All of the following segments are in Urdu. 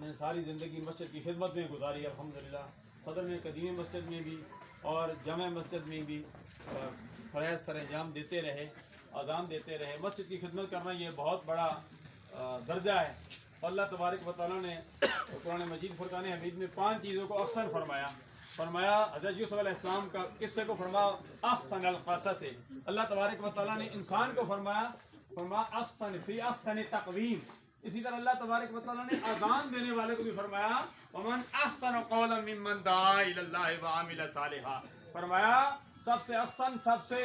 میں نے ساری زندگی مسجد کی خدمت میں گزاری الحمدللہ، صدر میں قدیمی مسجد میں بھی اور جامع مسجد میں بھی فرائض سر انجام دیتے رہے، اذان دیتے رہے۔ مسجد کی خدمت کرنا یہ بہت بڑا درجہ ہے۔ اللہ تبارک و تعالیٰ نے قرآن مجید فرقان حمید میں 5 چیزوں کو احسن فرمایا حضرت یوسف علیہ السلام کا قصے کو فرمایا احسن القصص سے۔ اللہ تبارک و تعالیٰ نے انسان کو فرمایا احسن فی احسن تقویم۔ اسی طرح اللہ تبارک و تعالیٰ نے اذان دینے والے کو بھی فرمایا ومن احسن قولا ممن دعا الی اللہ وعمل صالحا، فرمایا سب سے احسن، سب سے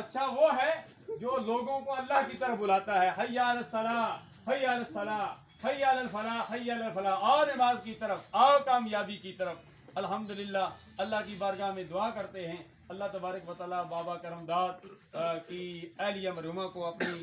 اچھا وہ ہے جو لوگوں کو اللہ کی طرف بلاتا ہے، حی علی الصلاۃ، حی علی الصلاۃ، حی علی الفلاح، حی علی الفلاح، آؤ نماز کی طرف، آؤ کامیابی کی طرف۔ الحمدللہ اللہ کی بارگاہ میں دعا کرتے ہیں اللہ تبارک و تعالیٰ بابا کرم داد کی اہلیہ مرحومہ کو اپنی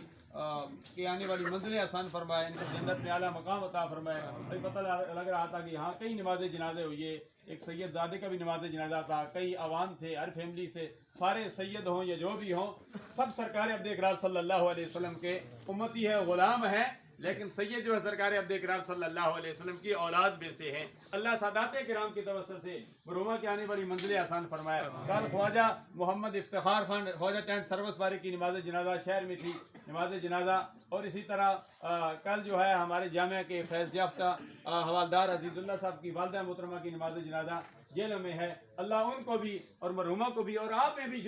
کہ آنے والی منزلیں آسان فرمائے، ان کو جنت میں اعلیٰ مقام عطا فرمائے۔ ابھی پتہ لگ رہا تھا کہ یہاں کئی نماز جنازے ہوئی ہے، ایک سید زادے کا بھی نماز جنازہ تھا، کئی عوام تھے ہر فیملی سے، سارے سید ہوں یا جو بھی ہوں سب سرکار عبد اکرام صلی اللہ علیہ وسلم کے امتی ہے، غلام ہے، لیکن سید جو ہے سرکار عبد اکرام صلی اللہ علیہ وسلم کی اولاد میں سے ہیں۔ اللہ سادات کرام کی توسط سے مرحومہ کی آنے والی منزلیں آسان فرمایا۔ کل خواجہ محمد افتخار خان خواجہ ٹینٹ سروس والے کی نماز جنازہ شہر میں تھی، نماز جنازہ، اور اسی طرح کل جو ہے ہمارے جامعہ کے فیض یافتہ حوالدار عزیز اللہ صاحب کی والدہ محترمہ کی نماز جنازہ جیلوں میں ہے۔ اللہ ان کو بھی اور مرحومہ کو بھی اور آپ میں بھی